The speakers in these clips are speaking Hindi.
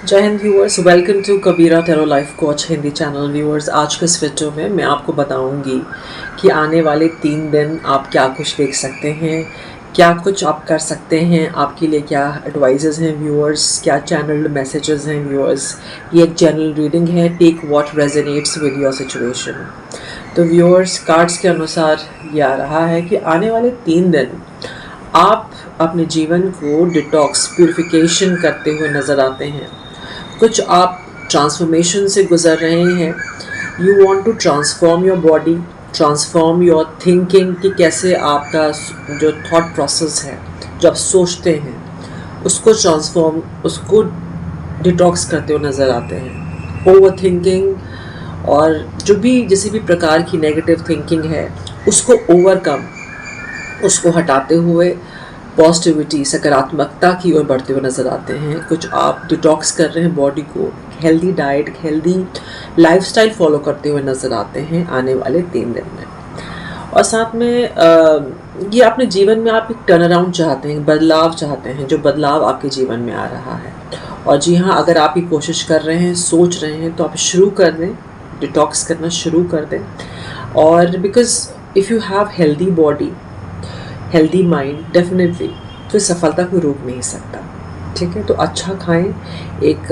जय हिंद viewers, welcome to Kabira tarot life coach Hindi channel. Viewers, आज के इस वीडियो में मैं आपको बताऊंगी कि आने वाले 3 दिन आप क्या कुछ देख सकते हैं, क्या कुछ आप कर सकते हैं, आपके लिए क्या एडवाइजेस हैं व्यूअर्स, क्या चैनल मैसेजेस हैं व्यूअर्स। ये एक जनरल रीडिंग है, take what resonates with your situation. तो व्यूअर्स, कार्ड्स के अनुसार ये आ रहा है कि आने वाले 3 दिन आप अपने जीवन को डिटॉक्स प्यूरिफिकेशन करते हुए नज़र आते हैं। कुछ आप ट्रांसफॉर्मेशन से गुजर रहे हैं। You want to transform your body, transform your thinking, कि कैसे आपका जो थॉट प्रोसेस है, जो आप सोचते हैं, उसको डिटॉक्स करते हुए नज़र आते हैं। ओवर थिंकिंग और जो भी किसी भी प्रकार की नेगेटिव थिंकिंग है, उसको ओवरकम, उसको हटाते हुए पॉजिटिविटी, सकारात्मकता की ओर बढ़ते हुए नज़र आते हैं। कुछ आप डिटॉक्स कर रहे हैं बॉडी को, healthy diet, healthy lifestyle follow करते हुए नज़र आते हैं आने वाले 3 दिन में। और साथ में ये अपने जीवन में आप एक टर्न अराउंड चाहते हैं, बदलाव चाहते हैं, जो बदलाव आपके जीवन में आ रहा है। और जी हाँ, अगर आप ये कोशिश कर रहे हैं, सोच रहे हैं, तो आप शुरू कर दें, डिटॉक्स करना शुरू कर दें। और because if you have healthy body, healthy mind, definitely तो सफलता को रोक नहीं सकता। ठीक है, तो अच्छा खाएं, एक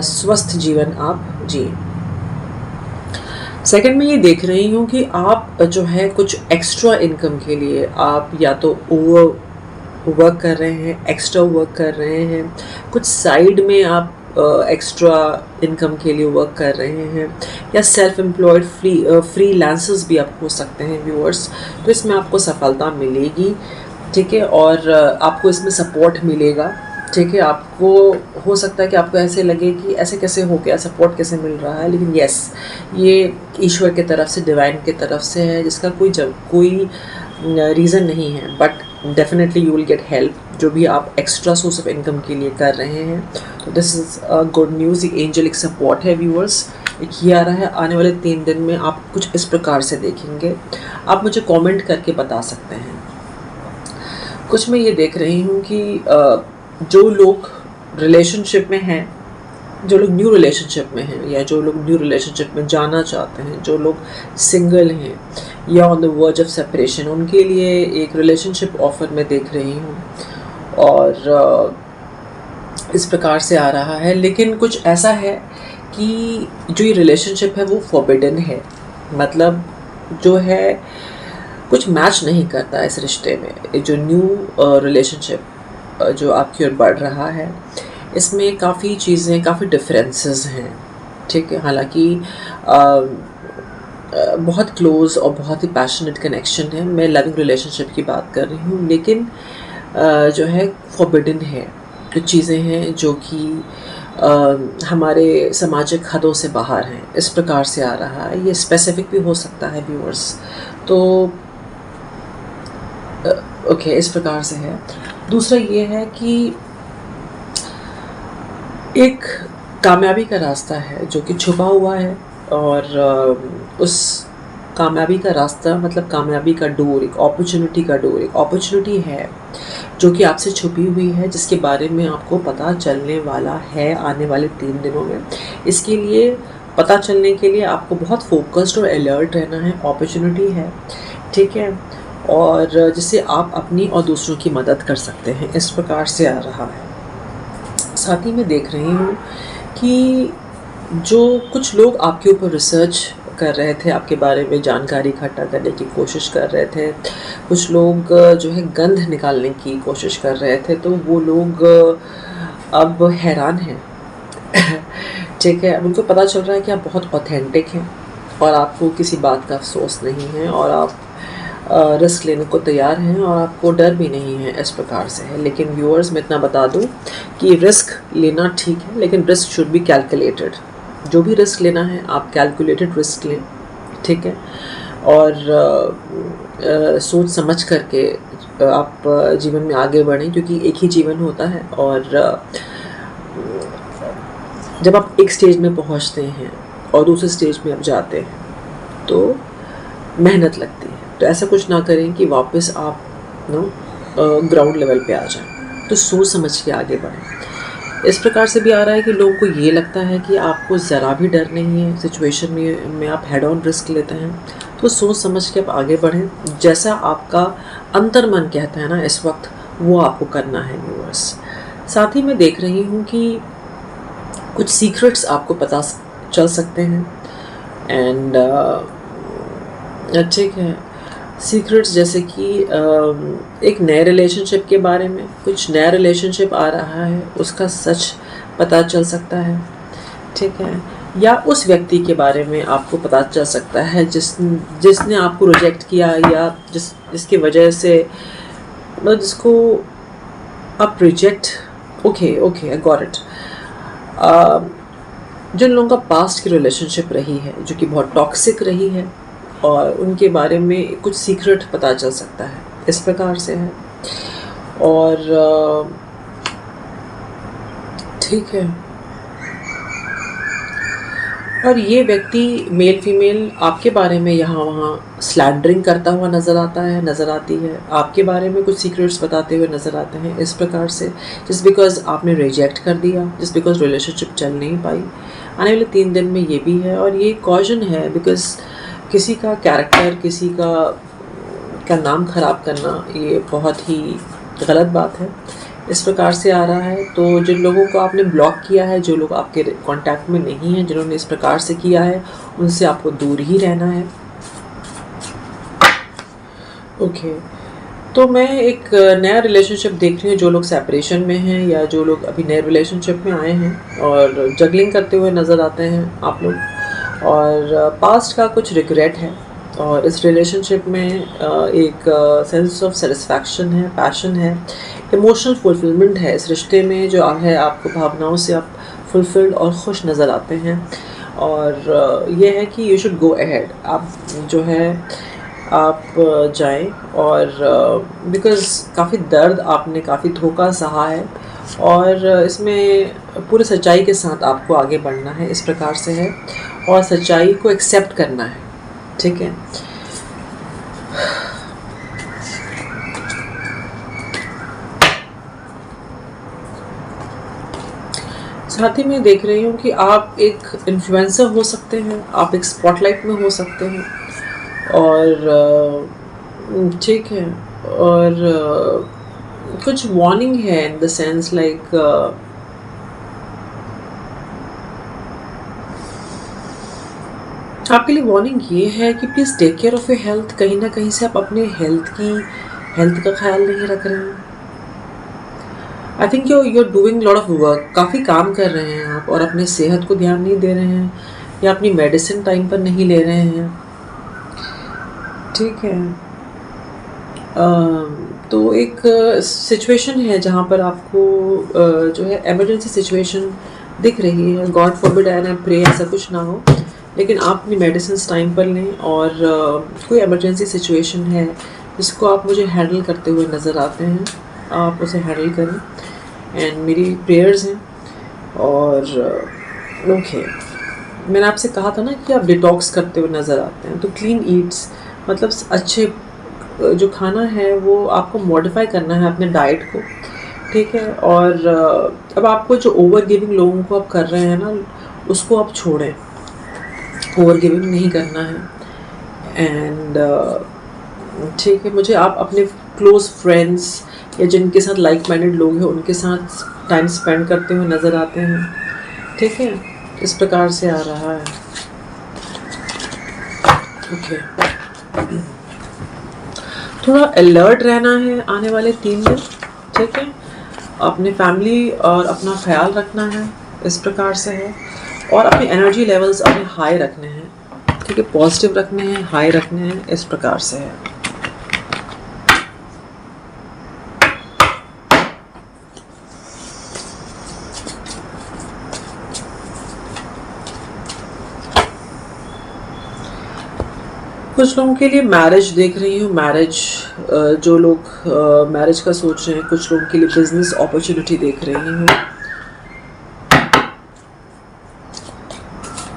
स्वस्थ जीवन आप जिए। सेकंड, मैं ये देख रही हूँ कि आप जो है कुछ एक्स्ट्रा इनकम के लिए आप या तो ओवर वर्क कर रहे हैं, एक्स्ट्रा वर्क कर रहे हैं, कुछ साइड में आप एक्स्ट्रा इनकम के लिए वर्क कर रहे हैं, या सेल्फ एम्प्लॉयड फ्रीलांसर्स भी आप हो सकते हैं व्यूअर्स। तो इसमें आपको सफलता मिलेगी। ठीक है, और आपको इसमें सपोर्ट मिलेगा। ठीक है, आपको हो सकता है कि आपको ऐसे लगे कि ऐसे कैसे हो गया, सपोर्ट कैसे मिल रहा है, लेकिन यस, ये ईश्वर की तरफ से, डिवाइन की तरफ से है, जिसका कोई रीज़न नहीं है। But definitely you will get help, जो भी आप एक्स्ट्रा सोर्स ऑफ इनकम के लिए कर रहे हैं। तो दिस इज़ गुड न्यूज़। ये एंजलिक सपोर्ट है व्यूअर्स। एक ये आ रहा है, आने वाले 3 दिन में आप कुछ इस प्रकार से देखेंगे। आप मुझे कमेंट करके बता सकते हैं। कुछ मैं ये देख रही हूँ कि जो लोग रिलेशनशिप में हैं, जो लोग न्यू रिलेशनशिप में हैं, या जो लोग न्यू रिलेशनशिप में जाना चाहते हैं, जो लोग सिंगल हैं या on the verge of separation, उनके लिए एक रिलेशनशिप ऑफर मैं देख रही हूँ। और इस प्रकार से आ रहा है, लेकिन कुछ ऐसा है कि जो ये रिलेशनशिप है वो फॉरबिडन है। मतलब जो है कुछ मैच नहीं करता इस रिश्ते में। जो न्यू रिलेशनशिप जो आपकी ओर बढ़ रहा है, इसमें काफ़ी चीज़ें, काफ़ी डिफरेंसेस हैं। ठीक है, हालांकि बहुत क्लोज़ और बहुत ही पैशनेट कनेक्शन है, मैं लविंग रिलेशनशिप की बात कर रही हूँ, लेकिन जो है फॉरबिडन है। कुछ चीज़ें हैं जो कि हमारे सामाजिक हदों से बाहर हैं। इस प्रकार से आ रहा है, ये स्पेसिफिक भी हो सकता है व्यूअर्स। तो ओके, इस प्रकार से है। दूसरा ये है कि एक कामयाबी का रास्ता है जो कि छुपा हुआ है, और उस कामयाबी का रास्ता, मतलब कामयाबी का डोर, एक अपॉर्चुनिटी का डोर, एक अपॉर्चुनिटी है जो कि आपसे छुपी हुई है, जिसके बारे में आपको पता चलने वाला है आने वाले 3 दिनों में। इसके लिए पता चलने के लिए आपको बहुत फोकस्ड और अलर्ट रहना है। अपॉर्चुनिटी है, ठीक है, और जिससे आप अपनी और दूसरों की मदद कर सकते हैं। इस प्रकार से आ रहा है। साथ ही मैं देख रही हूँ कि जो कुछ लोग आपके ऊपर रिसर्च कर रहे थे, आपके बारे में जानकारी इकट्ठा करने की कोशिश कर रहे थे, कुछ लोग जो है गंध निकालने की कोशिश कर रहे थे, तो वो लोग अब हैरान हैं। ठीक है, उनको पता चल रहा है कि आप बहुत ऑथेंटिक हैं और आपको किसी बात का अफसोस नहीं है, और आप रिस्क लेने को तैयार हैं, और आपको डर भी नहीं है। इस प्रकार से है। लेकिन व्यूअर्स, मैं इतना बता दूं कि रिस्क लेना ठीक है, लेकिन रिस्क शुड बी कैलकुलेटेड। जो भी रिस्क लेना है, आप कैलकुलेटेड रिस्क लें। ठीक है, और सोच समझ करके आप जीवन में आगे बढ़ें, क्योंकि एक ही जीवन होता है। और जब आप एक स्टेज में पहुंचते हैं और दूसरे स्टेज में आप जाते हैं, तो मेहनत लगती है। तो ऐसा कुछ ना करें कि वापस आप ग्राउंड लेवल पे आ जाएं। तो सोच समझ के आगे बढ़ें। इस प्रकार से भी आ रहा है कि लोगों को ये लगता है कि आपको ज़रा भी डर नहीं है सिचुएशन में आप हेड ऑन रिस्क लेते हैं। तो सोच समझ के आप आगे बढ़ें, जैसा आपका अंतर्मन कहता है ना इस वक्त, वो आपको करना है व्यूअर्स। साथ ही मैं देख रही हूँ कि कुछ सीक्रेट्स आपको पता चल सकते हैं एंड ठीक है, सीक्रेट्स जैसे कि एक नए रिलेशनशिप के बारे में, कुछ नया रिलेशनशिप आ रहा है उसका सच पता चल सकता है, ठीक है, या उस व्यक्ति के बारे में आपको पता चल सकता है जिसने आपको रिजेक्ट किया या जिसकी वजह से मतलब जिसको आप reject, okay I got it. जिन लोगों का पास्ट की रिलेशनशिप रही है जो कि बहुत टॉक्सिक रही है और उनके बारे में कुछ सीक्रेट पता चल सकता है, इस प्रकार से है। और ठीक है, और ये व्यक्ति मेल फीमेल आपके बारे में यहाँ वहाँ स्लैंडरिंग करता हुआ नज़र आती है, आपके बारे में कुछ सीक्रेट्स बताते हुए नज़र आते हैं, इस प्रकार से जस्ट बिकॉज आपने रिजेक्ट कर दिया, जस्ट बिकॉज रिलेशनशिप चल नहीं पाई। आने वाले 3 दिन में ये भी है, और ये कॉशन है बिकॉज किसी का कैरेक्टर, किसी का नाम ख़राब करना ये बहुत ही गलत बात है, इस प्रकार से आ रहा है। तो जिन लोगों को आपने ब्लॉक किया है, जो लोग आपके कांटेक्ट में नहीं हैं, जिन्होंने इस प्रकार से किया है, उनसे आपको दूर ही रहना है। ओके, तो मैं एक नया रिलेशनशिप देख रही हूँ, जो लोग सेपरेशन में हैं या जो लोग अभी नए रिलेशनशिप में आए हैं और जगलिंग करते हुए नज़र आते हैं आप लोग, और पास्ट का कुछ रिग्रेट है, और इस रिलेशनशिप में एक सेंस ऑफ सेटिस्फैक्शन है, पैशन है, इमोशनल फुलफिलमेंट है इस रिश्ते में, जो है आपको भावनाओं से आप फुलफिल्ड और खुश नज़र आते हैं। और ये है कि यू शुड गो अहेड, आप जो है आप जाएं, और बिकॉज़ काफ़ी दर्द आपने, काफ़ी धोखा सहा है, और इसमें पूरी सच्चाई के साथ आपको आगे बढ़ना है, इस प्रकार से है, और सच्चाई को एक्सेप्ट करना है, ठीक है। साथ ही मैं देख रही हूँ कि आप एक इन्फ्लुएंसर हो सकते हैं, आप एक स्पॉटलाइट में हो सकते हैं, और ठीक है, और कुछ वार्निंग है इन द सेंस लाइक आपके लिए वार्निंग ये है कि please take care of your health. कहीं ना कहीं से आप अपने हेल्थ का ख्याल नहीं रख रहे हैं। I think you're doing lot of work, काफ़ी काम कर रहे हैं आप, और अपने सेहत को ध्यान नहीं दे रहे हैं, या अपनी मेडिसिन टाइम पर नहीं ले रहे हैं, ठीक है। तो एक सिचुएशन है जहाँ पर आपको जो है इमरजेंसी सिचुएशन दिख रही है। God forbid and I pray ऐसा कुछ ना हो, लेकिन आप अपनी मेडिसिन टाइम पर लें, और कोई इमरजेंसी सिचुएशन है जिसको आप मुझे हैंडल करते हुए नज़र आते हैं, आप उसे हैंडल करें, एंड मेरी प्रेयर्स हैं। और ओके, मैंने आपसे कहा था ना कि आप डिटॉक्स करते हुए नज़र आते हैं, तो क्लीन ईट्स मतलब अच्छे जो खाना है वो आपको मॉडिफाई करना है अपने डाइट को, ठीक है। और अब आपको जो ओवर गिविंग लोगों को आप कर रहे हैं ना, उसको आप छोड़ें, ओवर गिविंग नहीं करना है। एंड ठीक है, मुझे आप अपने क्लोज़ फ्रेंड्स या जिनके साथ लाइक माइंडेड लोग हैं उनके साथ टाइम स्पेंड करते हुए नज़र आते हैं, ठीक है, इस प्रकार से आ रहा है। ओके, थोड़ा अलर्ट रहना है आने वाले 3 दिन, ठीक है, अपने फैमिली और अपना ख्याल रखना है, इस प्रकार से है, और अपने एनर्जी लेवल्स अपने हाई रखने हैं, ठीक है, पॉजिटिव रखने हैं, हाई रखने हैं, इस प्रकार से है। कुछ लोगों के लिए मैरिज देख रही हूँ, मैरिज जो लोग मैरिज का सोच रहे हैं, कुछ लोगों के लिए बिजनेस अपॉर्चुनिटी देख रही हूँ,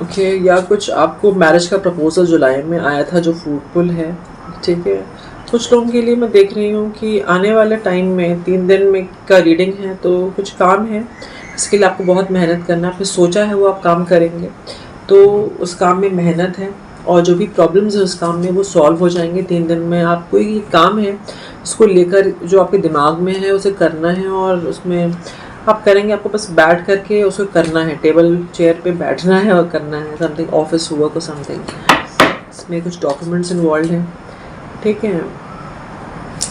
ओके, या कुछ आपको मैरिज का प्रपोजल जुलाई में आया था जो फ्रूटफुल है, ठीक है। कुछ लोगों के लिए मैं देख रही हूँ कि आने वाले टाइम में 3 दिन में का रीडिंग है, तो कुछ काम है इसके लिए आपको बहुत मेहनत करना है। आपने सोचा है वो आप काम करेंगे, तो उस काम में मेहनत है, और जो भी प्रॉब्लम्स है उस काम में वो सॉल्व हो जाएंगे 3 दिन में। आप कोई काम है उसको लेकर जो आपके दिमाग में है उसे करना है, और उसमें आप करेंगे। आपको बस बैठ करके उसको करना है, टेबल चेयर पे बैठना है और करना है समथिंग, ऑफिस वर्क और समथिंग। इसमें कुछ डॉक्यूमेंट्स इन्वॉल्व हैं, ठीक है।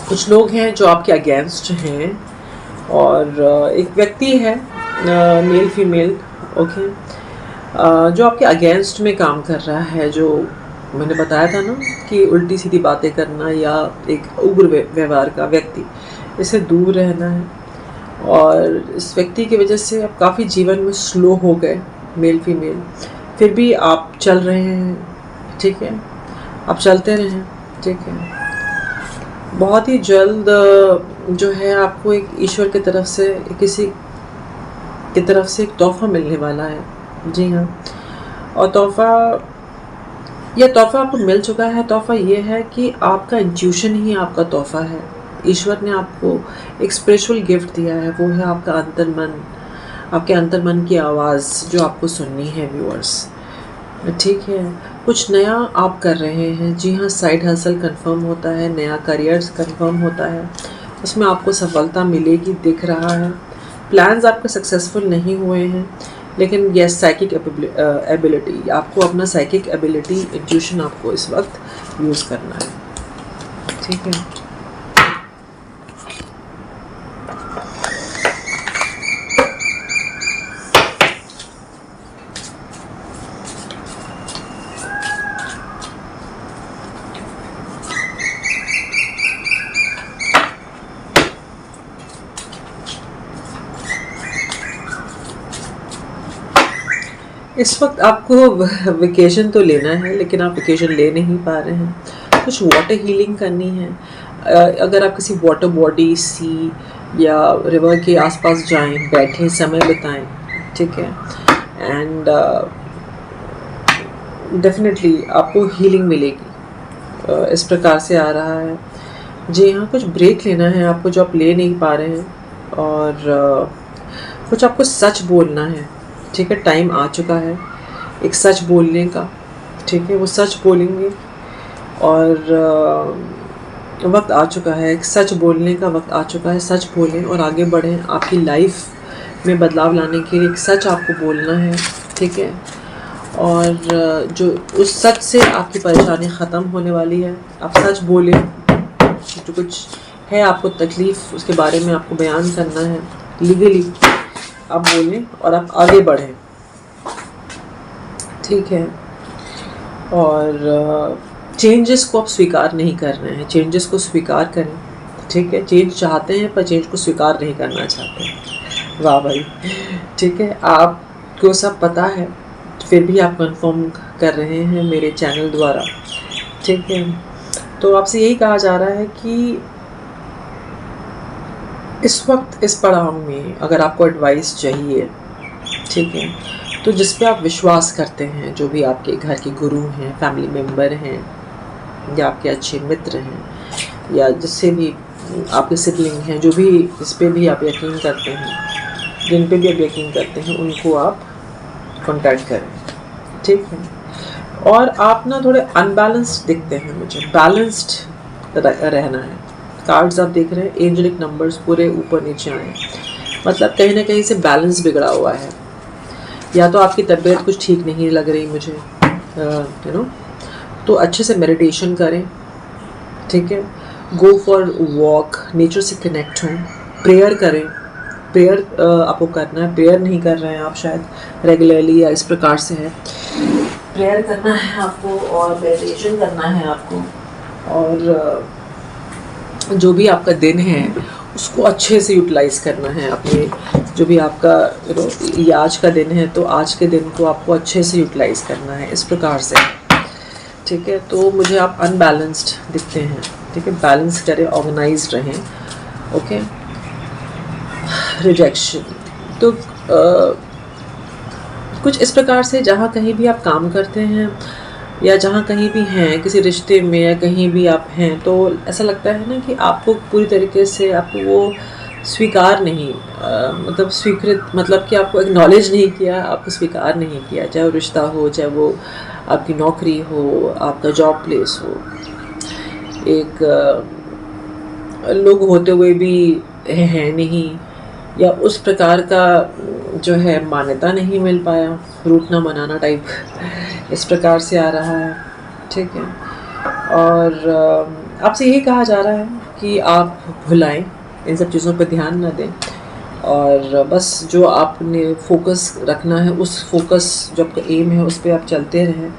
कुछ लोग हैं जो आपके अगेंस्ट हैं, और एक व्यक्ति है मेल फीमेल, ओके, जो आपके अगेंस्ट में काम कर रहा है। जो मैंने बताया था ना कि उल्टी सीधी बातें करना या एक उग्र व्यवहार का व्यक्ति, इससे दूर रहना है। और इस व्यक्ति की वजह से आप काफ़ी जीवन में स्लो हो गए, मेल फीमेल, फिर भी आप चल रहे हैं, ठीक है। आप चलते रहें, ठीक है। बहुत ही जल्द जो है आपको एक ईश्वर की तरफ से, किसी की तरफ से एक तोहफ़ा मिलने वाला है, जी हाँ। और तोहफ़ा आपको मिल चुका है। तोहफ़ा ये है कि आपका इंट्यूशन ही आपका तोहफ़ा है। ईश्वर ने आपको एक स्पिरिचुअल गिफ्ट दिया है, वो है आपका अंतर्मन, आपके अंतर्मन की आवाज़ जो आपको सुननी है व्यूअर्स, ठीक है। कुछ नया आप कर रहे हैं, जी हाँ। साइड हसल कंफर्म होता है, नया करियर कंफर्म होता है, उसमें आपको सफलता मिलेगी, दिख रहा है। प्लान्स आपके सक्सेसफुल नहीं हुए हैं, लेकिन यस, साइकिक एबिलिटी, आपको अपना साइकिक एबिलिटी, इंट्यूशन आपको इस वक्त यूज़ करना है, ठीक है। इस वक्त आपको वेकेशन तो लेना है, लेकिन आप वेकेशन ले नहीं पा रहे हैं। कुछ वाटर हीलिंग करनी है। अगर आप किसी वाटर बॉडी, सी या रिवर के आसपास जाएं, बैठें, समय बिताएं, ठीक है, एंड डेफिनेटली आपको हीलिंग मिलेगी। इस प्रकार से आ रहा है, जी हाँ। कुछ ब्रेक लेना है आपको जो आप ले नहीं पा रहे हैं, और कुछ आपको सच बोलना है, ठीक है। टाइम आ चुका है एक सच बोलने का, ठीक है। वो सच बोलेंगे, और वक्त आ चुका है, एक सच बोलने का वक्त आ चुका है। सच बोलें और आगे बढ़ें। आपकी लाइफ में बदलाव लाने के लिए एक सच आपको बोलना है, ठीक है। और जो उस सच से आपकी परेशानी ख़त्म होने वाली है। आप सच बोलें, जो कुछ है आपको तकलीफ़, उसके बारे में आपको बयान करना है लीगली, आप बोलें और आप आगे बढ़ें, ठीक है। और चेंजेस को आप स्वीकार नहीं कर रहे हैं, चेंजेस को स्वीकार करें, ठीक है। चेंज चाहते हैं पर चेंज को स्वीकार नहीं करना चाहते हैं। वाह भाई, ठीक है। आपको सब पता है, फिर भी आप कंफर्म कर रहे हैं मेरे चैनल द्वारा, ठीक है। तो आपसे यही कहा जा रहा है कि इस वक्त इस पड़ाव में अगर आपको एडवाइस चाहिए, ठीक है, तो जिस पे आप विश्वास करते हैं, जो भी आपके घर के गुरु हैं, फैमिली मेम्बर हैं, या आपके अच्छे मित्र हैं, या जिससे भी आपके सिबलिंग हैं, जो भी इस पे भी आप यकीन करते हैं, जिन पे भी आप यकीन करते हैं, उनको आप कांटेक्ट करें, ठीक है। और आप ना थोड़े अनबैलेंस्ड दिखते हैं मुझे, बैलेंस्ड रहना है। कार्ड्स आप देख रहे हैं, एंजलिक नंबर्स पूरे ऊपर नीचे आए, मतलब कहीं ना कहीं से बैलेंस बिगड़ा हुआ है, या तो आपकी तबीयत कुछ ठीक नहीं लग रही मुझे, यू नो। तो अच्छे से मेडिटेशन करें, ठीक है। गो फॉर वॉक, नेचर से कनेक्ट हों, प्रेयर करें। प्रेयर आपको करना है, प्रेयर नहीं कर रहे हैं आप शायद रेगुलरली, या इस प्रकार से है। प्रेयर करना है आपको, और मेडिटेशन करना है आपको, और जो भी आपका दिन है उसको अच्छे से यूटिलाइज़ करना है अपने। जो भी आपका ये आज का दिन है, तो आज के दिन को आपको अच्छे से यूटिलाइज़ करना है, इस प्रकार से, ठीक है। तो मुझे आप अनबैलेंस्ड दिखते हैं, ठीक है। बैलेंस करें, ऑर्गेनाइज्ड रहें, ओके। रिजेक्शन तो कुछ इस प्रकार से, जहाँ कहीं भी आप काम करते हैं या जहाँ कहीं भी हैं, किसी रिश्ते में या कहीं भी आप हैं, तो ऐसा लगता है ना कि आपको पूरी तरीके से आपको वो स्वीकार नहीं, मतलब स्वीकृत मतलब कि आपको एक्नॉलेज नहीं किया, आपको स्वीकार नहीं किया, चाहे वो रिश्ता हो, चाहे वो आपकी नौकरी हो, आपका जॉब प्लेस हो। एक लोग होते हुए भी है नहीं, या उस प्रकार का जो है मान्यता नहीं मिल पाया, रूठ ना मनाना टाइप इस प्रकार से आ रहा है। ठीक है, और आपसे यही कहा जा रहा है कि आप भुलाएं, इन सब चीज़ों पर ध्यान ना दें, और बस जो आपने फोकस रखना है, उस फोकस जो आपका एम है उस पर आप चलते रहें,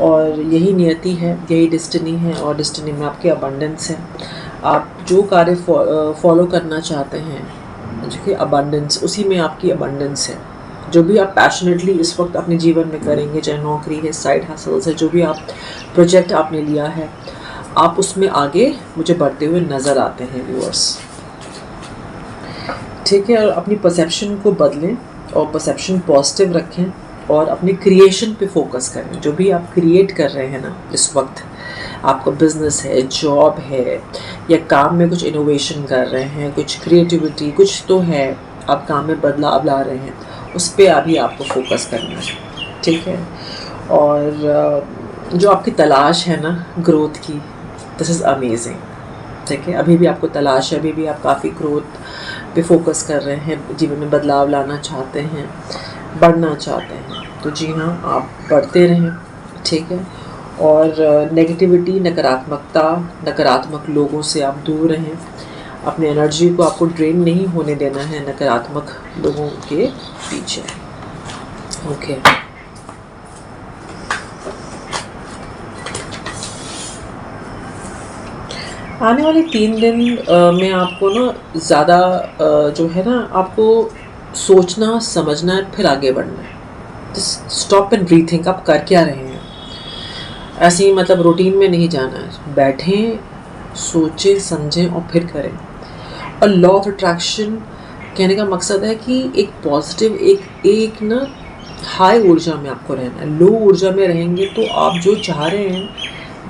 और यही नियति है, यही डेस्टिनी है, और डेस्टिनी में आपकी अबंडेंस है। आप जो कार्य फॉलो करना चाहते हैं, जो कि अबंडेंस, उसी में आपकी अबंडेंस है। जो भी आप पैशनेटली इस वक्त अपने जीवन में करेंगे, चाहे नौकरी है, साइड हसल्स है, जो भी आप प्रोजेक्ट आपने लिया है, आप उसमें आगे मुझे बढ़ते हुए नज़र आते हैं व्यूअर्स। ठीक है, और अपनी परसेप्शन को बदलें, और परसेप्शन पॉजिटिव रखें, और अपने क्रिएशन पे फोकस करें। जो भी आप क्रिएट कर रहे हैं ना इस वक्त, आपका बिजनेस है, जॉब है, या काम में कुछ इनोवेशन कर रहे हैं, कुछ क्रिएटिविटी, कुछ तो है, आप काम में बदलाव ला रहे हैं, उस पर अभी आपको फोकस करना है। ठीक है, और जो आपकी तलाश है ना ग्रोथ की, दिस इज़ अमेजिंग। ठीक है, अभी भी आपको तलाश है, अभी भी आप काफ़ी ग्रोथ पे फोकस कर रहे हैं, जीवन में बदलाव लाना चाहते हैं, बढ़ना चाहते हैं, तो जी हाँ, आप बढ़ते रहें। ठीक है, और नेगेटिविटी, नकारात्मकता, नकारात्मक लोगों से आप दूर रहें। अपने एनर्जी को आपको ड्रेन नहीं होने देना है नकारात्मक लोगों के पीछे। ओके, आने वाले 3 दिन में आपको ना ज़्यादा जो है ना, आपको सोचना, समझना है, फिर आगे बढ़ना है। जस्ट स्टॉप एंड रीथिंक, आप कर क्या रहे हैं। ऐसे ही मतलब रूटीन में नहीं जाना है, बैठें, सोचें, समझें और फिर करें। और लॉ ऑफ अट्रैक्शन कहने का मकसद है कि एक पॉजिटिव, एक ना हाई ऊर्जा में आपको रहना है। लो ऊर्जा में रहेंगे तो आप जो चाह रहे हैं,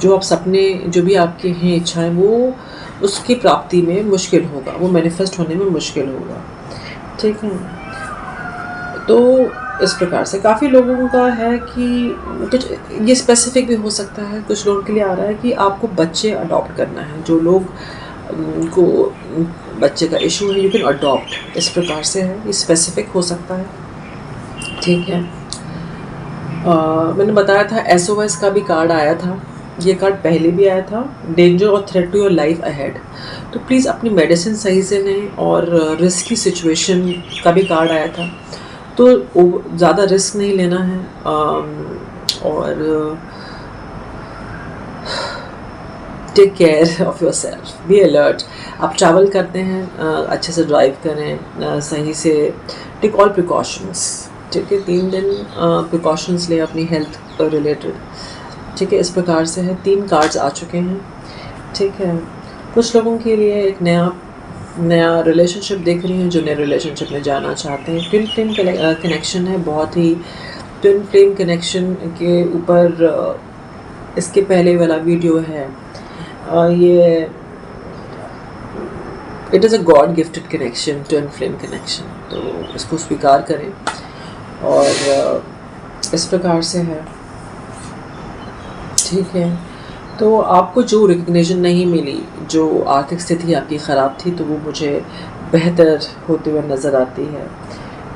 जो आप सपने, जो भी आपके हैं इच्छाएं, वो उसकी प्राप्ति में मुश्किल होगा, वो मैनिफेस्ट होने में मुश्किल होगा। ठीक है, तो इस प्रकार से काफ़ी लोगों का है कि कुछ ये स्पेसिफिक भी हो सकता है, कुछ लोगों के लिए आ रहा है कि आपको बच्चे अडॉप्ट करना है। जो लोग को बच्चे का इशू है, यू कैन अडॉप्ट, इस प्रकार से है, ये स्पेसिफिक हो सकता है। ठीक है, मैंने बताया था SOS का भी कार्ड आया था, ये कार्ड पहले भी आया था, डेंजर और threat to your life ahead. तो प्लीज़ अपनी मेडिसिन सही से लें, और रिस्की सिचुएशन का भी कार्ड आया था, तो ज़्यादा रिस्क नहीं लेना है, और take care of yourself, be alert. आप ट्रैवल करते हैं, अच्छे से ड्राइव करें, सही से टेक ऑल प्रिकॉशंस। ठीक है, 3 दिन प्रिकॉशंस लें अपनी हेल्थ रिलेटेड। ठीक है, इस प्रकार से है, 3 कार्ड्स आ चुके हैं। ठीक है, कुछ लोगों के लिए एक नया रिलेशनशिप देख रही हैं, जो नए रिलेशनशिप में जाना चाहते हैं। ट्विन फ्लेम कनेक्शन है, बहुत ही ट्विन फ्लेम कनेक्शन के ऊपर इसके पहले वाला वीडियो है। ये it is a God gifted connection, twin flame connection, तो इसको स्वीकार करें, और इस प्रकार से है। ठीक है, तो आपको जो रिकग्निशन नहीं मिली, जो आर्थिक स्थिति आपकी ख़राब थी, तो वो मुझे बेहतर होते हुए नज़र आती है।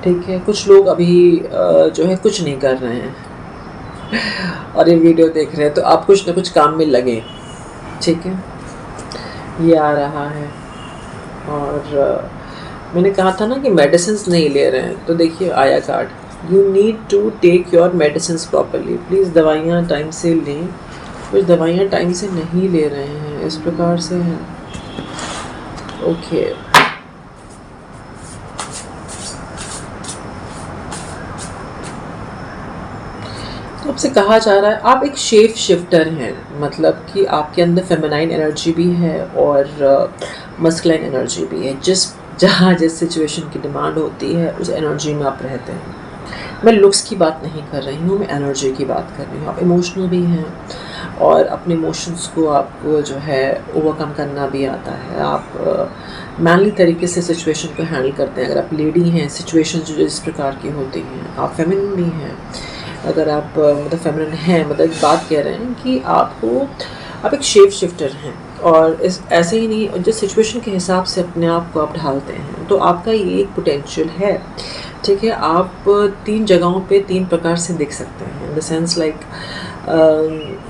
ठीक है, कुछ लोग अभी जो है कुछ नहीं कर रहे हैं और ये वीडियो देख रहे हैं, तो आप कुछ ना कुछ काम में लगे। ठीक है, ये आ रहा है, और मैंने कहा था ना कि मेडिसिन्स नहीं ले रहे हैं, तो देखिए आया card, you need to take your medicines properly. Please दवाइयाँ टाइम से लें, कुछ दवाइयाँ टाइम से नहीं ले रहे हैं, इस प्रकार से हैं। ओके, तो आपसे कहा जा रहा है आप एक शेप शिफ्टर हैं, मतलब कि आपके अंदर फेमिनाइन एनर्जी भी है और मस्कुलाइन एनर्जी भी है। जिस सिचुएशन की डिमांड होती है, उस एनर्जी में आप रहते हैं। मैं लुक्स की बात नहीं कर रही हूँ, मैं एनर्जी की बात कर रही हूँ। आप इमोशनल भी हैं, और अपने इमोशंस को आपको जो है ओवरकम करना भी आता है। आप मैनली तरीके से सिचुएशन को हैंडल करते हैं। अगर आप लेडी हैं, सिचुएशन जो इस प्रकार की होती हैं, आप फेमिनिन भी हैं। अगर आप मतलब फेमिनिन हैं, मतलब बात कह रहे हैं कि आप एक शेप शिफ्टर हैं, और इस ऐसे ही नहीं, जिस सिचुएशन के हिसाब से अपने आप को आप ढालते हैं, तो आपका ये एक पोटेंशियल है। ठीक है, आप 3 जगहों पे 3 प्रकार से दिख सकते हैं, in the sense like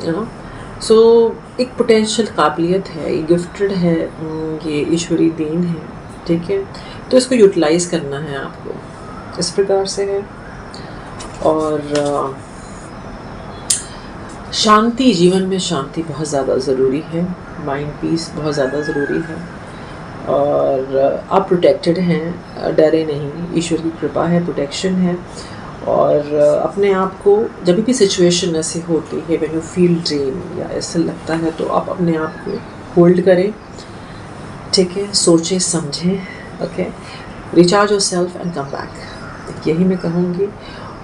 you know. So एक पोटेंशियल काबिलियत है, ये गिफ्टेड है, ये ईश्वरी देन है। ठीक है, तो इसको यूटिलाइज़ करना है आपको, इस प्रकार से है। और शांति, जीवन में शांति बहुत ज़्यादा ज़रूरी है, माइंड पीस बहुत ज़्यादा ज़रूरी है। और आप प्रोटेक्टेड हैं, डरे नहीं, ईश्वर की कृपा है, प्रोटेक्शन है। और अपने आप को जब भी सिचुएशन ऐसी होती है, व्हेन यू फील ड्रीम या ऐसा लगता है, तो आप अपने आप को होल्ड करें। ठीक है, सोचें समझें, okay, recharge yourself and come back, यही मैं कहूँगी।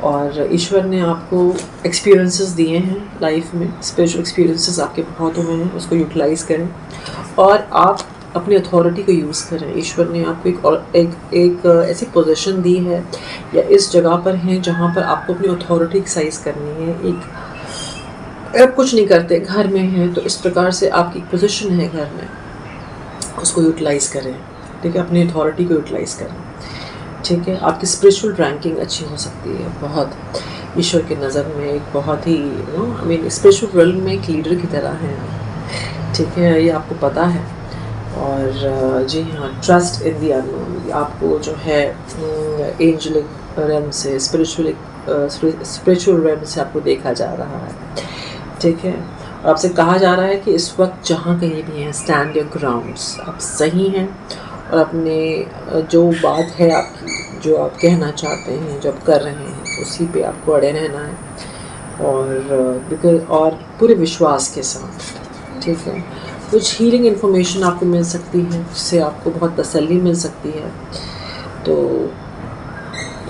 और ईश्वर ने आपको एक्सपीरियंसेस दिए हैं लाइफ में, स्पिरिचुअल एक्सपीरियंसेस आपके बहुत हुए हैं, उसको यूटिलाइज़ करें और आप अपनी अथॉरिटी को यूज़ करें। ईश्वर ने आपको एक ऐसी पोजीशन दी है, या इस जगह पर हैं जहाँ पर आपको अपनी अथॉरिटी एक्सरसाइज करनी है। आप कुछ नहीं करते, घर में हैं, तो इस प्रकार से आपकी पोजीशन है घर में, उसको यूटिलाइज़ करें। ठीक है, अपनी अथॉरिटी को यूटिलाइज़ करें। ठीक है, आपकी स्पिरिचुअल रैंकिंग अच्छी हो सकती है बहुत, ईश्वर की नज़र में एक बहुत ही आई मीन स्पिरिचुअल वर्ल्ड में एक लीडर की तरह हैं आप। ठीक है, ये आपको पता है। और जी हाँ, ट्रस्ट इन दी अननोन, आपको जो है एंजलिक रेम से, स्पिरिचुअल रेम से आपको देखा जा रहा है। ठीक है, और आपसे कहा जा रहा है कि इस वक्त जहाँ कहीं भी हैं, स्टैंड योर ग्राउंड्स, आप सही हैं, और अपने जो बात है आपकी, जो आप कहना चाहते हैं, जो आप कर रहे हैं, उसी पे आपको अड़े रहना है। और पूरे विश्वास के साथ। ठीक है, कुछ हीलिंग इन्फॉर्मेशन आपको मिल सकती है, जिससे आपको बहुत तसल्ली मिल सकती है। तो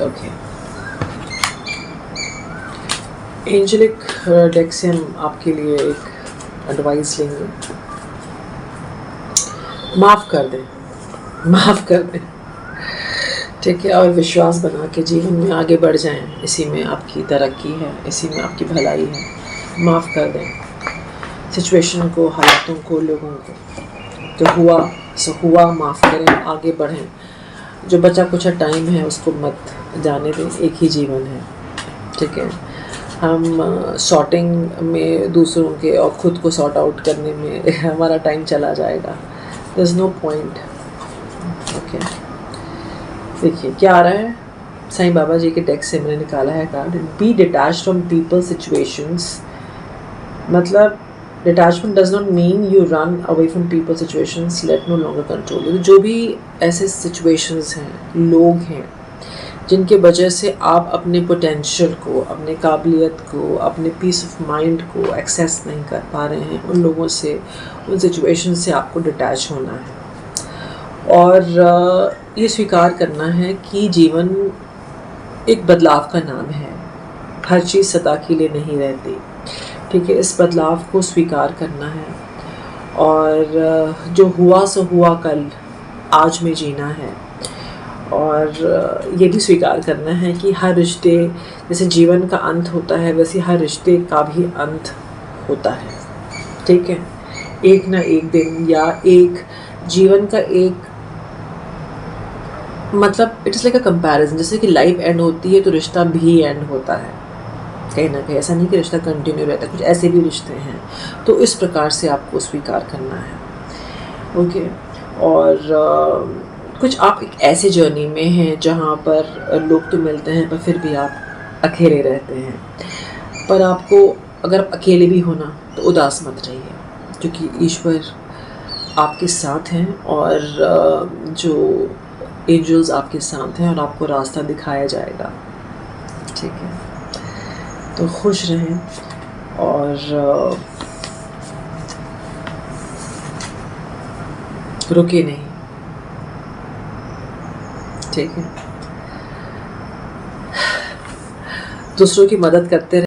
ओके, एंजेलिक डेक से हम आपके लिए एक एडवाइस लेंगे। माफ़ कर दें, माफ़ कर दें। ठीक है, और विश्वास बना के जीवन में आगे बढ़ जाएं, इसी में आपकी तरक्की है, इसी में आपकी भलाई है। माफ़ कर दें सिचुएशन को, हालातों को, लोगों को। जो हुआ सो हुआ, माफ़ करें, आगे बढ़ें। जो बचा कुछ टाइम है उसको मत जाने दें, एक ही जीवन है। ठीक है, हम सॉर्टिंग में दूसरों के और ख़ुद को सॉर्ट आउट करने में हमारा टाइम चला जाएगा। There is no point. Okay, देखिए क्या आ रहा है। साईं बाबा जी के टेक्स्ट से मैंने निकाला है card, be detached from people situations. मतलब detachment does not mean you run away from people situations, let no longer control you. जो भी ऐसे सिचुएशंस हैं, लोग हैं, जिनके वजह से आप अपने पोटेंशियल को, अपने काबिलियत को, अपने पीस ऑफ माइंड को एक्सेस नहीं कर पा रहे हैं, उन लोगों से, उन सिचुएशन से आपको डिटैच होना है। और ये स्वीकार करना है कि जीवन एक बदलाव का नाम है, हर चीज़ सदा के लिए नहीं रहती। ठीक है, इस बदलाव को स्वीकार करना है। और जो हुआ सो हुआ, कल आज में जीना है। और ये भी स्वीकार करना है कि हर रिश्ते, जैसे जीवन का अंत होता है, वैसे हर रिश्ते का भी अंत होता है। ठीक है, एक ना एक दिन, या एक जीवन का एक मतलब it is like a comparison, जैसे कि लाइफ एंड होती है तो रिश्ता भी एंड होता है कहीं ना कहीं। ऐसा नहीं कि रिश्ता कंटिन्यू रहता है, कुछ ऐसे भी रिश्ते हैं। तो इस प्रकार से आपको स्वीकार करना है। ओके, और कुछ आप एक ऐसे जर्नी में हैं जहाँ पर लोग तो मिलते हैं, पर फिर भी आप अकेले रहते हैं। पर आपको, अगर आप अकेले भी हो ना, तो उदास मत रहिए, क्योंकि ईश्वर आपके साथ हैं, और जो एंजल्स आपके साथ हैं, और आपको रास्ता दिखाया जाएगा। ठीक है, तो खुश रहें, और रुके नहीं। ठीक है, दूसरों की मदद करते रहें।